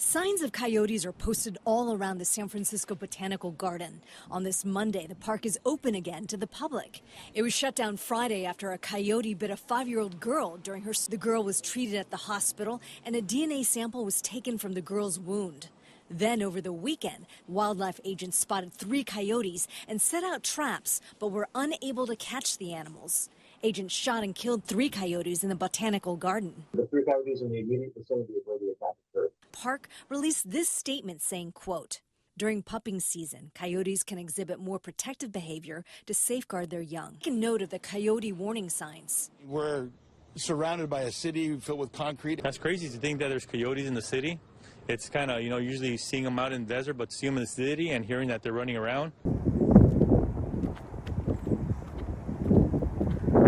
Signs of coyotes are posted all around the San Francisco Botanical Garden. On this Monday, the park is open again to the public. It was shut down Friday after a coyote bit a 5-year-old girl during her. The girl was treated at the hospital, and a DNA sample was taken from the girl's wound. Then, over the weekend, wildlife agents spotted 3 coyotes and set out traps, but were unable to catch the animals. Agents shot and killed 3 coyotes in the Botanical Garden. The 3 coyotes in the immediate vicinity of where the attack occurred. Park released this statement saying, quote, "During pupping season, coyotes can exhibit more protective behavior to safeguard their young." Take note of the coyote warning signs. We're surrounded by a city filled with concrete. That's crazy to think that there's coyotes in the city. It's kind of, usually seeing them out in the desert, but see them in the city and hearing that they're running around.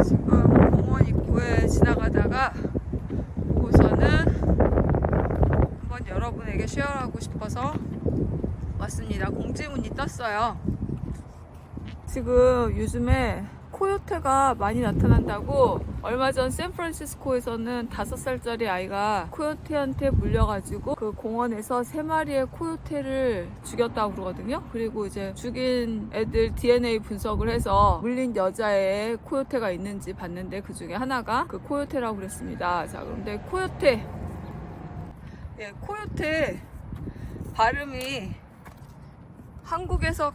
지금 공원 입구에 지나가다가 보고서는 한번 여러분에게 쉐어하고 싶어서 왔습니다. 공지문이 떴어요. 지금 요즘에 코요테가 많이 나타난다고 얼마 전 샌프란시스코에서는 5살짜리 아이가 코요테한테 물려가지고 그 공원에서 3마리의 코요테를 죽였다고 그러거든요. 그리고 이제 죽인 애들 DNA 분석을 해서 물린 여자의 코요테가 있는지 봤는데 그 중에 하나가 그 코요테라고 그랬습니다. 자, 그런데 코요테, 코요테 발음이 한국에서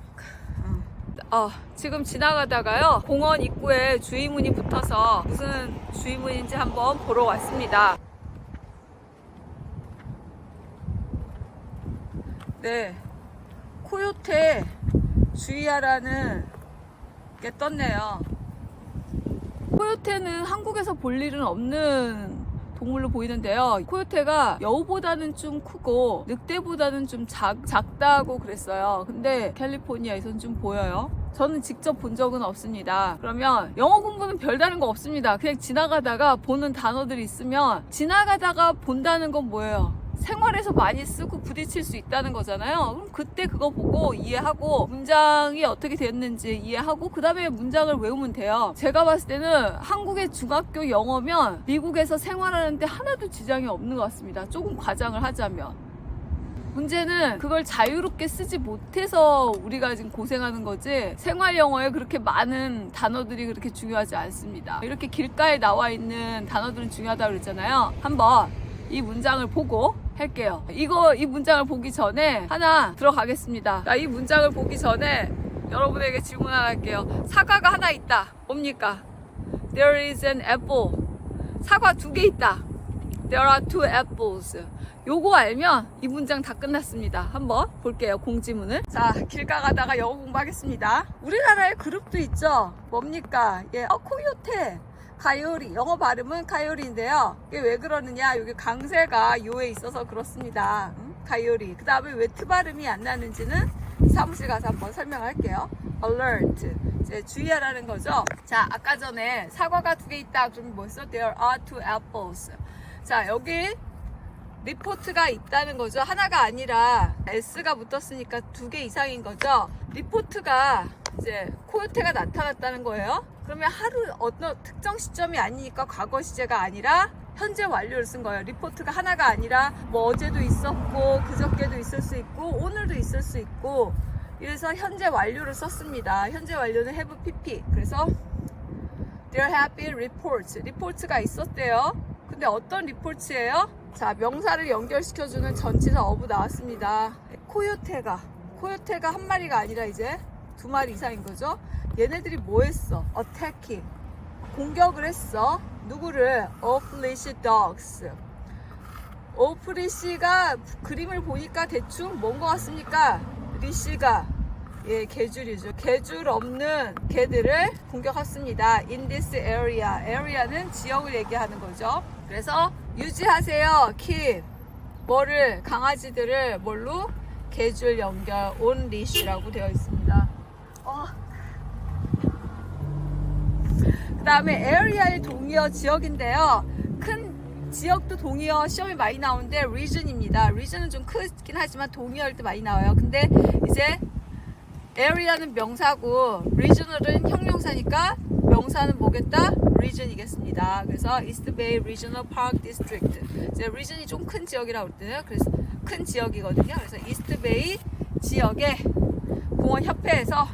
지금 지나가다가요, 공원 입구에 주의문이 붙어서 무슨 주의문인지 한번 보러 왔습니다. 네, 코요테 주의하라는 게 떴네요. 코요테는 한국에서 볼 일은 없는 동물로 보이는데요. 코요테가 여우보다는 좀 크고 늑대보다는 좀 작다고 그랬어요. 근데 캘리포니아에선 좀 보여요. 저는 직접 본 적은 없습니다. 그러면 영어 공부는 별다른 거 없습니다. 그냥 지나가다가 보는 단어들이 있으면, 지나가다가 본다는 건 뭐예요? 생활에서 많이 쓰고 부딪힐 수 있다는 거잖아요. 그럼 그때 그거 보고 이해하고 문장이 어떻게 됐는지 이해하고 그 다음에 문장을 외우면 돼요. 제가 봤을 때는 한국의 중학교 영어면 미국에서 생활하는데 하나도 지장이 없는 것 같습니다. 조금 과장을 하자면. 문제는 그걸 자유롭게 쓰지 못해서 우리가 지금 고생하는 거지, 생활 영어에 그렇게 많은 단어들이 그렇게 중요하지 않습니다. 이렇게 길가에 나와 있는 단어들은 중요하다고 그랬잖아요. 한번 이 문장을 보고 할게요. 이 문장을 보기 전에 하나 들어가겠습니다. 이 문장을 보기 전에 여러분에게 질문 하나 할게요. 사과가 하나 있다. 뭡니까? There is an apple. 사과 2개 있다. There are 2 apples. 요거 알면 이 문장 다 끝났습니다. 한번 볼게요, 공지문을. 자, 길 가다가 영어 공부하겠습니다. 우리나라에 그룹도 있죠. 뭡니까? 코요테, 가요리. 영어 발음은 가요리인데요. 이게 왜 그러느냐, 여기 강세가 요에 있어서 그렇습니다. 가요리. 그 다음에 왜 트 발음이 안 나는지는 사무실 가서 한번 설명할게요. alert, 이제 주의하라는 거죠. 자, 아까 전에 사과가 2개 있다. 그러면 뭐였어? There are 2 apples. 자, 여기 리포트가 있다는 거죠. 하나가 아니라 S가 붙었으니까 2개 이상인 거죠. 리포트가 이제 코요테가 나타났다는 거예요. 그러면 하루 어떤 특정 시점이 아니니까 과거 시제가 아니라 현재 완료를 쓴 거예요. 리포트가 하나가 아니라 뭐 어제도 있었고 그저께도 있을 수 있고 오늘도 있을 수 있고, 이래서 현재 완료를 썼습니다. 현재 완료는 have pp. 그래서 there have been reports. 리포트가 있었대요. 근데 어떤 리포트예요? 자, 명사를 연결시켜주는 전치사 어부 나왔습니다. 코요테가 한 마리가 아니라 이제 2마리 이상인 거죠. 얘네들이 뭐 했어? attacking, 공격을 했어. 누구를? off-leash dogs. off-leash가 그림을 보니까 대충 뭔 것 같습니까? 리시가 개줄이죠. 개줄 없는 개들을 공격했습니다. in this area. area는 지역을 얘기하는 거죠. 그래서 유지하세요. keep. 뭐를? 강아지들을 뭘로? 개줄 연결 on leash라고 되어 있습니다. 그 다음에 area의 동의어 지역인데요. 큰 지역도 동의어 시험에 많이 나오는데 region입니다. region은 좀 크긴 하지만 동의어일 때 많이 나와요. 근데 이제 area는 명사고 regional은 형용사니까 명사는 뭐겠다? region이겠습니다. 그래서 East Bay Regional Park District. 이제 region이 좀 큰 지역이라고 그랬거든요. 그래서 큰 지역이거든요. 그래서 이스트베이 지역의 공원협회에서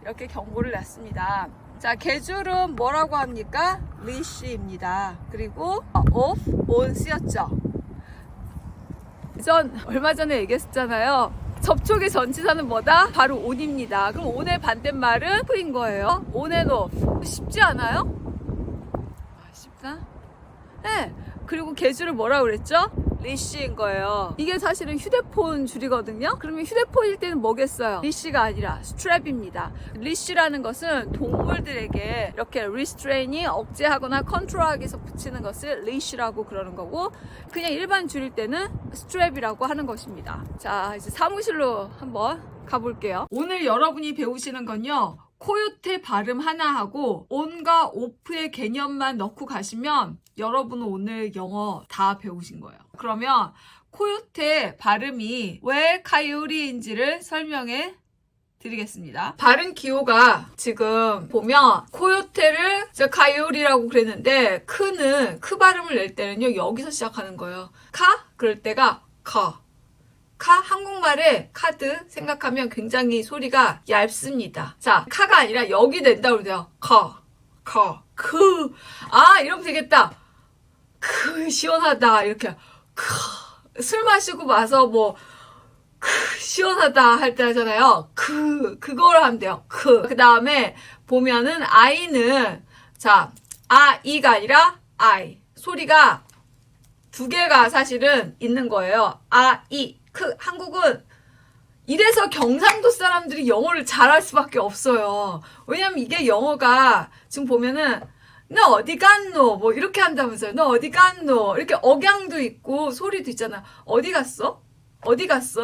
이렇게 경고를 냈습니다. 자, 개줄은 뭐라고 합니까? 리쉬입니다. 그리고 off, on 쓰였죠. 얼마 전에 얘기했잖아요. 접촉의 전치사는 뭐다? 바로 on입니다. 그럼 on의 반대말은 off인 거예요. on and off. 쉽지 않아요? 쉽다? 네. 그리고 개줄을 뭐라고 그랬죠? 리쉬인 거예요. 이게 사실은 휴대폰 줄이거든요. 그러면 휴대폰일 때는 뭐겠어요? 리쉬가 아니라 스트랩입니다. 리쉬라는 것은 동물들에게 이렇게 리스트레인이 억제하거나 컨트롤하기 위해서 붙이는 것을 리쉬라고 그러는 거고, 그냥 일반 줄일 때는 스트랩이라고 하는 것입니다. 자, 이제 사무실로 한번 가볼게요. 오늘 여러분이 배우시는 건요, 코요테 발음 하나하고 on과 off의 개념만 넣고 가시면 여러분은 오늘 영어 다 배우신 거예요. 그러면 코요테 발음이 왜 카요리인지를 설명해 드리겠습니다. 발음 기호가 지금 보면 코요테를 카요리라고 그랬는데 크는 크 발음을 낼 때는요, 여기서 시작하는 거예요. 카 그럴 때가 카. 한국말에 카드 생각하면 굉장히 소리가 얇습니다. 자, 카가 아니라 여기 낸다고 그래요. 이러면 되겠다. 시원하다. 이렇게. 술 마시고 와서 시원하다 할 때 하잖아요. 그걸 하면 돼요. 그 다음에 보면은 I는, 자, 이가 아니라 I. 소리가 두 개가 사실은 있는 거예요. 이. 한국은 이래서 경상도 사람들이 영어를 잘할 수밖에 없어요. 왜냐면 이게 영어가 지금 보면은 너 어디 갔노? 이렇게 한다면서요. 너 어디 갔노? 이렇게 억양도 있고 소리도 있잖아. 어디 갔어?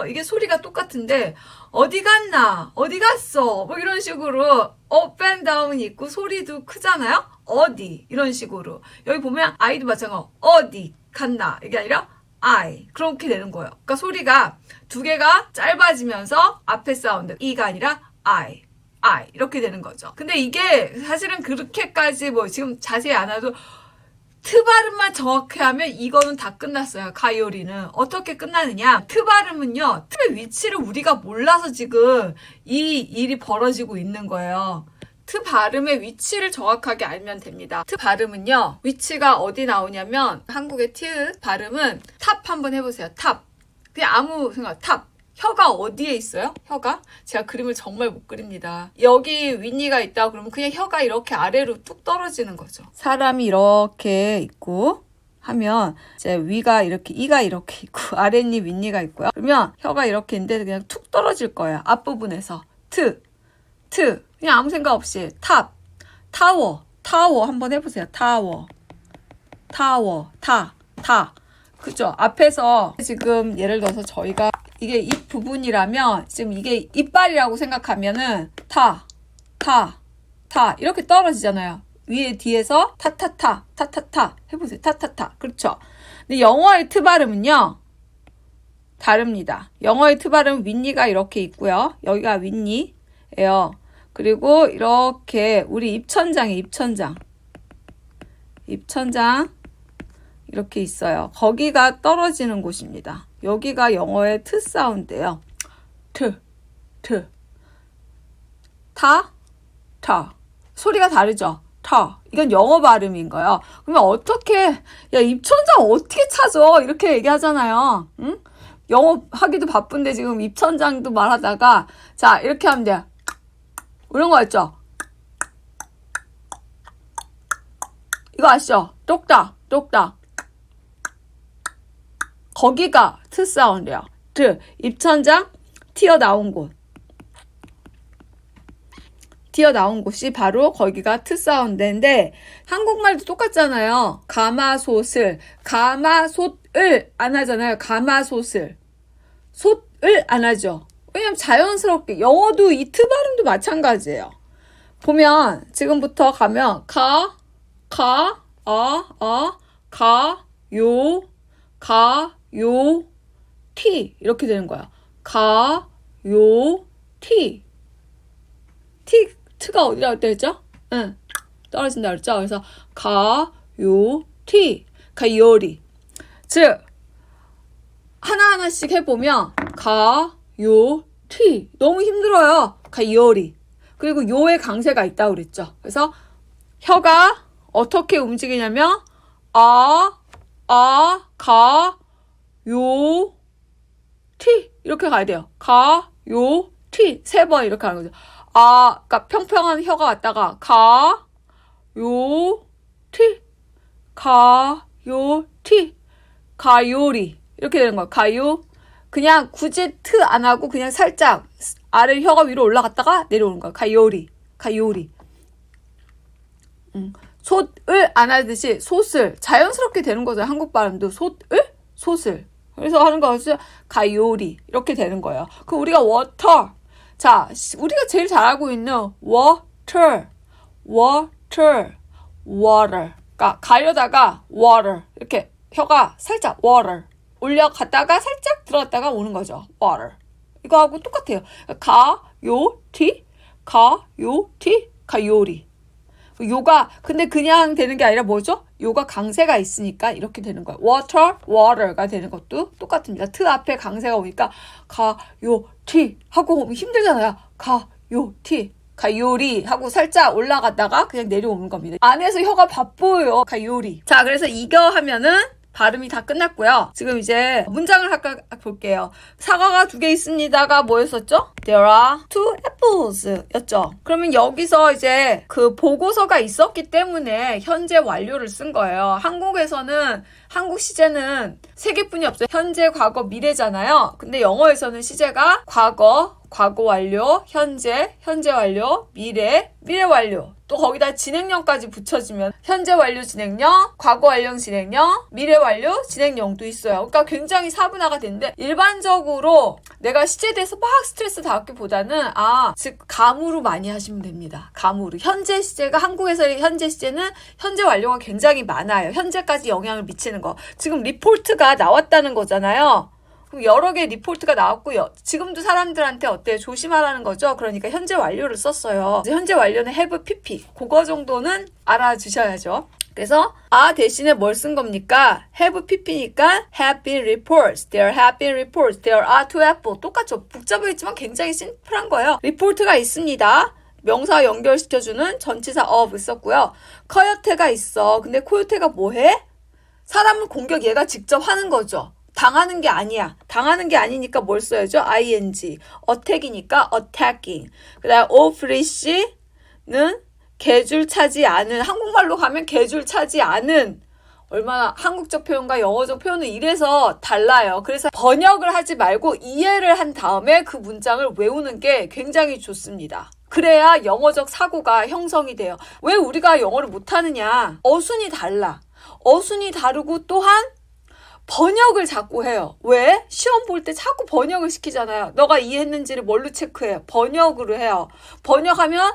이게 소리가 똑같은데 어디 갔나? 어디 갔어? 이런 식으로 업 앤 다운이 있고 소리도 크잖아요. 어디 이런 식으로. 여기 보면 아이도 마찬가지고 어디 갔나? 이게 아니라 I 그렇게 되는 거예요. 그러니까 소리가 두 개가 짧아지면서 앞에 사운드 E가 아니라 I 이렇게 되는 거죠. 근데 이게 사실은 그렇게까지 지금 자세히 안 해도 트 발음만 정확히 하면 이거는 다 끝났어요. 카요리는 어떻게 끝나느냐? 트 발음은요, 트의 위치를 우리가 몰라서 지금 이 일이 벌어지고 있는 거예요. 트 발음의 위치를 정확하게 알면 됩니다. 트 발음은요, 위치가 어디 나오냐면 한국의 트 발음은 탑 한번 해보세요. 탑. 그냥 아무 생각. 탑. 혀가 어디에 있어요? 혀가? 제가 그림을 정말 못 그립니다. 여기 윗니가 있다 그러면 그냥 혀가 이렇게 아래로 뚝 떨어지는 거죠. 사람이 이렇게 있고 하면 이제 위가 이렇게 이가 이렇게 있고 아랫니 윗니가 있고요. 그러면 혀가 이렇게 있는데 그냥 툭 떨어질 거예요. 앞부분에서. 트. 그냥 아무 생각 없이 탑. 타워 한번 해보세요. 타워. 타. 그죠? 앞에서 지금 예를 들어서 저희가 이게 입 부분이라면 지금 이게 이빨이라고 생각하면은 타 이렇게 떨어지잖아요. 위에 뒤에서 타타타 해보세요. 타타타. 그렇죠? 근데 영어의 트 발음은요 다릅니다. 영어의 트 발음은 윗니가 이렇게 있고요. 여기가 윗니예요. 그리고 이렇게 우리 입천장이에요. 입천장 이렇게 있어요. 거기가 떨어지는 곳입니다. 여기가 영어의 트 사운드예요. 트. 타. 소리가 다르죠? 타. 이건 영어 발음인 거예요. 그러면 어떻게, 야, 입천장 어떻게 찾아? 이렇게 얘기하잖아요. 응? 영어 하기도 바쁜데 지금 입천장도 말하다가, 자, 이렇게 하면 돼요. 이런 거 있죠? 이거 아시죠? 똑딱. 거기가 트 사운드예요. 트, 입천장, 튀어나온 곳이 바로 거기가 트 사운드인데 한국말도 똑같잖아요. 가마솥을 안 하잖아요. 가마솥을 솥을 안 하죠. 왜냐면 자연스럽게 영어도 이 트 발음도 마찬가지예요. 보면 지금부터 가면 티 이렇게 되는 거야. 트가 어디라고 했죠? 응, 떨어진다 그랬죠? 그래서 카요리. 즉 하나하나씩 해보면 가요티 너무 힘들어요. 가요리. 그리고 요의 강세가 있다고 그랬죠. 그래서 혀가 어떻게 움직이냐면 가, 티 이렇게 가야 돼요. 가, 요, 티 3번 이렇게 하는 거죠. 그러니까 평평한 혀가 왔다가 가, 요, 티, 가, 요, 티, 가요리 이렇게 되는 거예요. 가요. 그냥 굳이 트 안 하고 그냥 살짝 아래 혀가 위로 올라갔다가 내려오는 거예요. 가요리, 가요리. 솥을 안 하듯이 솥을 자연스럽게 되는 거죠. 한국 발음도 솥을, 솥을. 그래서 하는 것이 가요리 이렇게 되는 거예요. 그 우리가 water. 자, 우리가 제일 잘 알고 있는 water. 그러니까 가려다가 water 이렇게 혀가 살짝 water 올려갔다가 살짝 들어갔다가 오는 거죠. water. 이거하고 똑같아요. 가요티, 가요리. 요가 근데 그냥 되는 게 아니라 뭐죠? 요가 강세가 있으니까 이렇게 되는 거예요. water가 되는 것도 똑같습니다. 트 앞에 강세가 오니까 가요티 하고 오면 힘들잖아요. 가요티, 가요리 하고 살짝 올라갔다가 그냥 내려오는 겁니다. 안에서 혀가 바빠요. 가요리. 자, 그래서 이거 하면은 발음이 다 끝났고요. 지금 이제 문장을 아까 볼게요. 사과가 2개 있습니다가 뭐였었죠? There are 2 apples 였죠. 그러면 여기서 이제 그 보고서가 있었기 때문에 현재 완료를 쓴 거예요. 한국에서는 한국 시제는 3개뿐이 없어요. 현재, 과거, 미래잖아요. 근데 영어에서는 시제가 과거, 과거 완료, 현재, 현재 완료, 미래, 미래 완료. 또 거기다 진행형까지 붙여주면 현재 완료 진행형, 과거 완료 진행형, 미래 완료 진행형도 있어요. 그러니까 굉장히 사분화가 되는데 일반적으로 내가 시제에 대해서 막 스트레스 받기보다는 즉 감으로 많이 하시면 됩니다. 감으로. 현재 시제가 한국에서의 현재 시제는 현재 완료가 굉장히 많아요. 현재까지 영향을 미치는 거. 지금 리포트가 나왔다는 거잖아요. 그럼 여러 개의 리포트가 나왔고요. 지금도 사람들한테 어때요? 조심하라는 거죠. 그러니까 현재 완료를 썼어요. 현재 완료는 have pp. 그거 정도는 알아주셔야죠. 그래서 대신에 뭘 쓴 겁니까? have pp니까 have been reports. There have been reports. There are 2 apples. 똑같죠. 복잡하겠지만 굉장히 심플한 거예요. 리포트가 있습니다. 명사 연결시켜주는 전치사 of 썼고요. 커요테가 있어. 근데 코요테가 뭐해? 사람을 공격 얘가 직접 하는 거죠. 당하는 게 아니야. 당하는 게 아니니까 뭘 써야죠? ing. attack이니까 attacking. 그 다음에 offish는 개줄 차지 않은. 한국말로 가면 개줄 차지 않은. 얼마나 한국적 표현과 영어적 표현은 이래서 달라요. 그래서 번역을 하지 말고 이해를 한 다음에 그 문장을 외우는 게 굉장히 좋습니다. 그래야 영어적 사고가 형성이 돼요. 왜 우리가 영어를 못하느냐? 어순이 달라. 어순이 다르고 또한 번역을 자꾸 해요. 왜? 시험 볼 때 자꾸 번역을 시키잖아요. 너가 이해했는지를 뭘로 체크해요? 번역으로 해요. 번역하면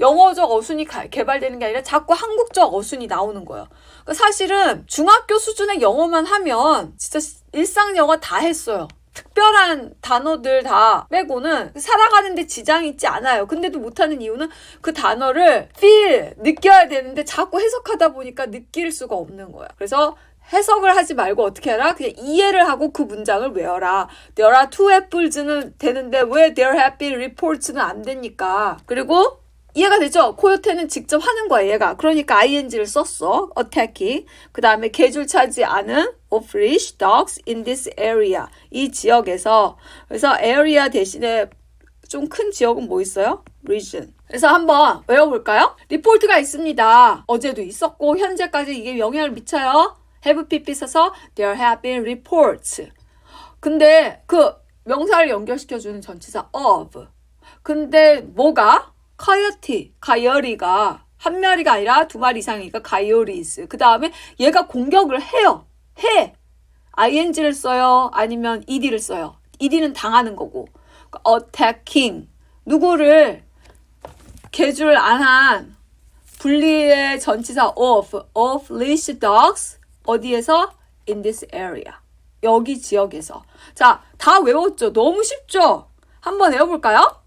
영어적 어순이 개발되는 게 아니라 자꾸 한국적 어순이 나오는 거예요. 그러니까 사실은 중학교 수준의 영어만 하면 진짜 일상 영어 다 했어요. 특별한 단어들 다 빼고는 살아가는데 지장이 있지 않아요. 근데도 못하는 이유는 그 단어를 feel, 느껴야 되는데 자꾸 해석하다 보니까 느낄 수가 없는 거야. 그래서 해석을 하지 말고 어떻게 해라? 그냥 이해를 하고 그 문장을 외워라. There are 2 apples는 되는데 왜 there have been reports는 안 되니까. 그리고 이해가 되죠? 코요테는 직접 하는 거야, 얘가. 그러니까 ing를 썼어. attacking. 그 다음에 개줄 차지 않은 offleash dogs in this area. 이 지역에서. 그래서 area 대신에 좀 큰 지역은 뭐 있어요? region. 그래서 한번 외워볼까요? 리포트가 있습니다. 어제도 있었고 현재까지 이게 영향을 미쳐요. have pp 써서 there have been reports. 근데 그 명사를 연결시켜주는 전치사 of. 근데 뭐가? coyote, 가열이가 한 마리가 아니라 2마리 이상이니까 coyotes. 그 다음에 얘가 공격을 해요. 해. ing를 써요. 아니면 ed를 써요. ed는 당하는 거고. attacking. 누구를 개줄 안 한 분리의 전치사 of leash dogs. 어디에서? In this area. 여기 지역에서. 자, 다 외웠죠? 너무 쉽죠? 한번 외워볼까요?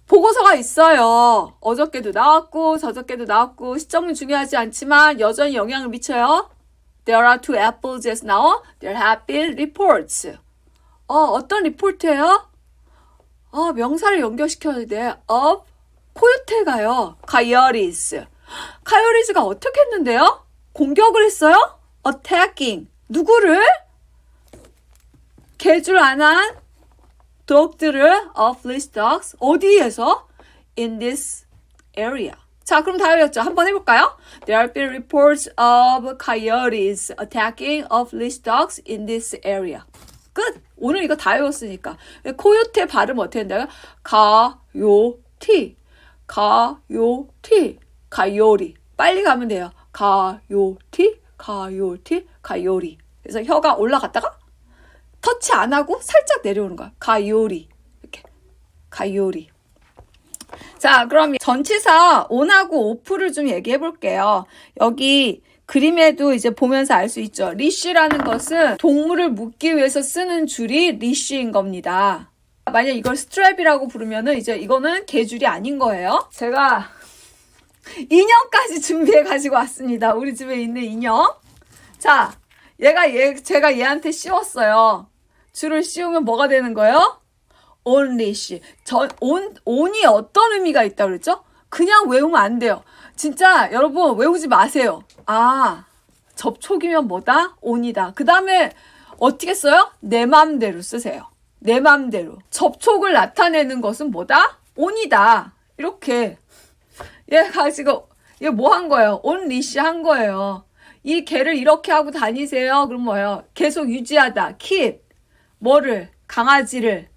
보고서가 있어요. 어저께도 나왔고 저저께도 나왔고 시점은 중요하지 않지만 여전히 영향을 미쳐요. There are two apples as now. There have been reports. 어떤 리포트예요? 명사를 연결시켜야 돼. of 코요테가요. coyotes. coyotes가 어떻게 했는데요? 공격을 했어요? attacking. 누구를? 개줄 안 한 dog들을 of these dogs. 어디에서? In this area. 자, 그럼 다 외웠죠? 한번 해볼까요? There have been reports of coyotes attacking of these dogs in this area. 끝! 오늘 이거 다 외웠으니까. 코요테 발음 어떻게 한다고요? 가요티. 가요티. 가요리. 빨리 가면 돼요. 가요티. 가요티. 가요리. 그래서 혀가 올라갔다가 터치 안 하고 살짝 내려오는 거야. 가요리. 이렇게. 가요리. 자, 그럼 전치사 on하고 off를 좀 얘기해 볼게요. 여기 그림에도 이제 보면서 알 수 있죠. 리쉬라는 것은 동물을 묶기 위해서 쓰는 줄이 리쉬인 겁니다. 만약 이걸 스트랩이라고 부르면은 이제 이거는 개줄이 아닌 거예요. 제가 인형까지 준비해 가지고 왔습니다. 우리 집에 있는 인형. 자, 제가 얘한테 씌웠어요. 줄을 씌우면 뭐가 되는 거예요? on leash. on이 어떤 의미가 있다고 그랬죠? 그냥 외우면 안 돼요. 진짜 여러분 외우지 마세요. 접촉이면 뭐다? on이다. 그 다음에 어떻게 써요? 내 맘대로 쓰세요. 내 맘대로. 접촉을 나타내는 것은 뭐다? on이다. 이렇게. 얘 뭐 한 거예요? on leash 한 거예요. 이 개를 이렇게 하고 다니세요. 그럼 뭐예요? 계속 유지하다. keep. 뭐를? 강아지를.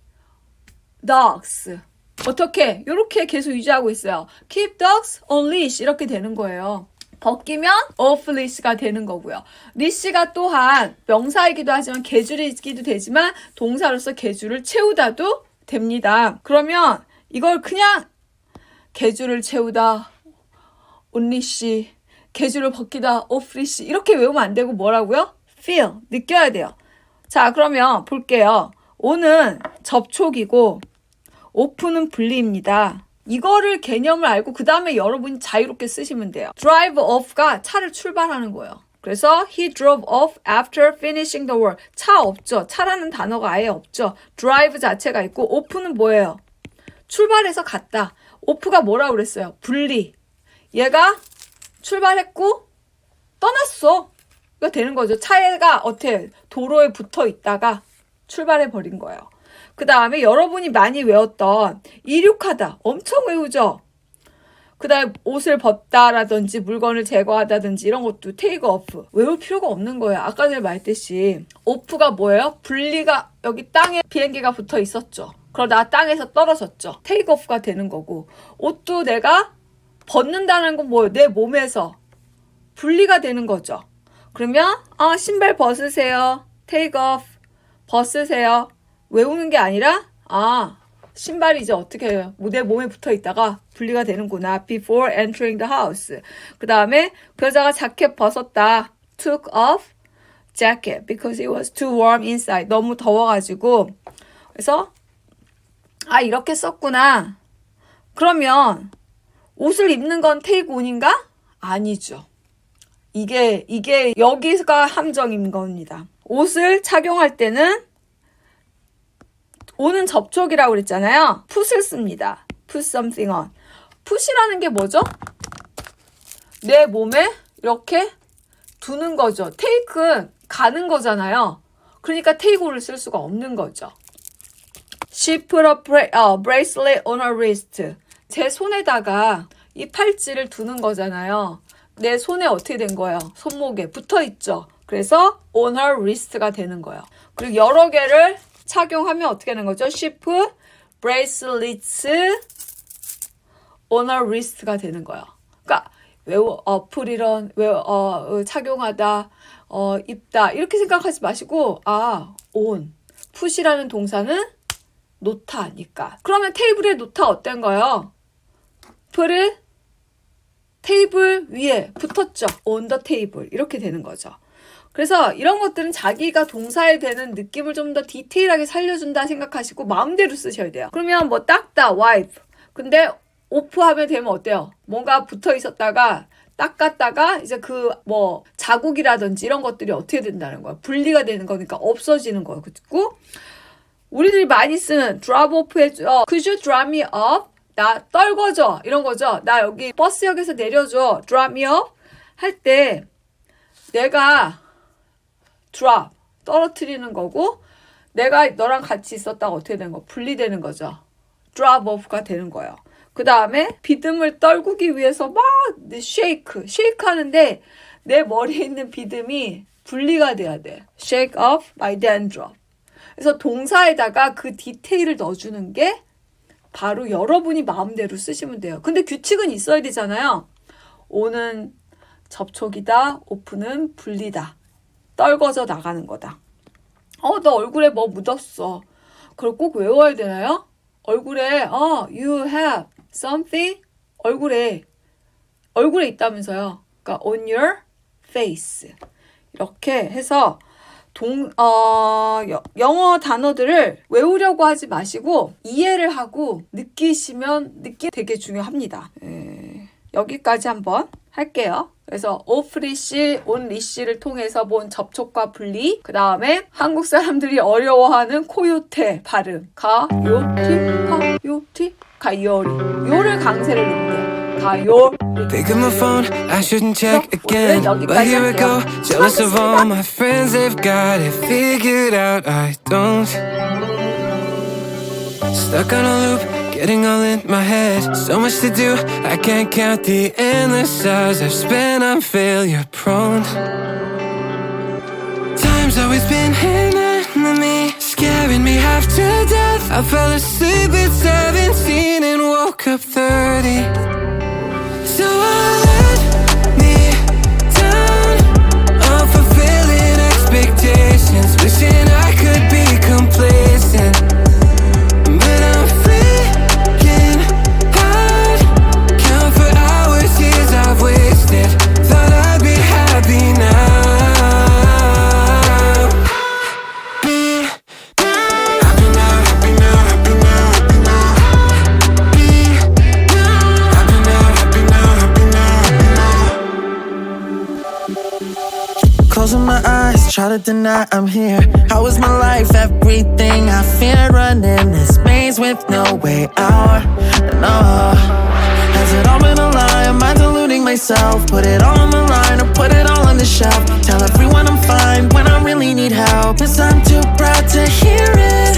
dogs. 어떻게? 이렇게 계속 유지하고 있어요. keep dogs on leash 이렇게 되는 거예요. 벗기면 off leash가 되는 거고요. leash가 또한 명사이기도 하지만 개줄이기도 되지만 동사로서 개줄을 채우다도 됩니다. 그러면 이걸 그냥 개줄을 채우다 on leash, 개줄을 벗기다 off leash 이렇게 외우면 안 되고 뭐라고요? feel, 느껴야 돼요. 자, 그러면 볼게요. on은 접촉이고 off는 분리입니다. 이거를 개념을 알고 그 다음에 여러분이 자유롭게 쓰시면 돼요. drive off가 차를 출발하는 거예요. 그래서 he drove off after finishing the work. 차 없죠. 차라는 단어가 아예 없죠. drive 자체가 있고 off는 뭐예요? 출발해서 갔다. off가 뭐라고 그랬어요? 분리. 얘가 출발했고 떠났어. 이거 되는 거죠. 차가 어떻게 도로에 붙어 있다가 출발해 버린 거예요. 그 다음에 여러분이 많이 외웠던 이륙하다. 엄청 외우죠? 그 다음에 옷을 벗다라든지 물건을 제거하다든지 이런 것도 take off. 외울 필요가 없는 거예요. 아까 전에 말했듯이 off가 뭐예요? 분리가 여기 땅에 비행기가 붙어 있었죠. 그러다가 땅에서 떨어졌죠. take off가 되는 거고 옷도 내가 벗는다는 건 뭐예요? 내 몸에서 분리가 되는 거죠. 그러면 신발 벗으세요. take off. 벗으세요. 외우는 게 아니라 신발이 이제 어떻게 해요? 내 몸에 붙어 있다가 분리가 되는구나. Before entering the house. 그 다음에 그 여자가 자켓 벗었다. Took off jacket because it was too warm inside. 너무 더워가지고. 그래서 이렇게 썼구나. 그러면 옷을 입는 건 take on인가? 아니죠. 이게 여기가 함정인 겁니다. 옷을 착용할 때는 on은 접촉이라고 그랬잖아요. put을 씁니다. put something on. put이라는 게 뭐죠? 내 몸에 이렇게 두는 거죠. take는 가는 거잖아요. 그러니까 take on을 쓸 수가 없는 거죠. She put a bracelet on her wrist. 제 손에다가 이 팔찌를 두는 거잖아요. 내 손에 어떻게 된 거예요? 손목에 붙어 있죠. 그래서 on her wrist가 되는 거예요. 그리고 여러 개를 착용하면 어떻게 되는 거죠? She put bracelets on her wrist가 되는 거예요. 그러니까 put이런 착용하다, 입다 이렇게 생각하지 마시고 on, put이라는 동사는 놓다니까. 그러면 테이블에 놓다 어떤 거예요? put을 테이블 위에 붙었죠. on the table 이렇게 되는 거죠. 그래서 이런 것들은 자기가 동사에 되는 느낌을 좀 더 디테일하게 살려준다 생각하시고 마음대로 쓰셔야 돼요. 그러면 뭐 닦다, wipe. 근데 off 하면 되면 어때요? 뭔가 붙어 있었다가 닦았다가 이제 그 뭐 자국이라든지 이런 것들이 어떻게 된다는 거야. 분리가 되는 거니까 없어지는 거야. 그리고 우리들이 많이 쓰는 drop off 해줘. Could you drop me off? 나 떨궈줘. 이런 거죠. 나 여기 버스역에서 내려줘. drop me off? 할 때 내가 drop, 떨어뜨리는 거고 내가 너랑 같이 있었다가 어떻게 되는 거? 분리되는 거죠. drop off가 되는 거예요. 그 다음에 비듬을 떨구기 위해서 막 shake 하는데 내 머리에 있는 비듬이 분리가 돼야 돼. shake off my dandruff. 그래서 동사에다가 그 디테일을 넣어주는 게 바로 여러분이 마음대로 쓰시면 돼요. 근데 규칙은 있어야 되잖아요. on은 접촉이다, off는 분리다. 떨궈져 나가는 거다. 너 얼굴에 뭐 묻었어. 그걸 꼭 외워야 되나요? 얼굴에 you have something 얼굴에 있다면서요. 그러니까 on your face 이렇게 해서 영어 단어들을 외우려고 하지 마시고 이해를 하고 느끼시면 되게 중요합니다. 여기까지 한번 할게요. 그래서 오프리시, 온리시를 통해서 본 접촉과 분리, 그 다음에 한국 사람들이 어려워하는 코요테 발음, 가요티, 가요리, 요를 강세를 놓는데 가요리. Pick up my phone, I shouldn't check again, but here we go. Jealous of all my friends, they've got it figured out. I don't. Stuck on a loop, getting all in my head. So much to do, I can't count the endless hours I've spent on failure prone. Time's always been an enemy, scaring me half to death. I fell asleep at 17 and woke up 30. So I let me down, unfulfilling expectations, wishing I could be complacent. But I'm freaking out, count for hours, years I've wasted. Thought I'd be happy now. Be happy now, happy now, happy now, happy now. Be happy now, happy now, happy now. Closing my eyes, try to deny I'm here. How is my life? Everything I fear, running this maze with no way out. No, has it all been a lie? Am I deluding myself? Put it all on the line or put it all on the shelf. Tell everyone I'm fine when I really need help. 'Cause I'm too proud to hear it.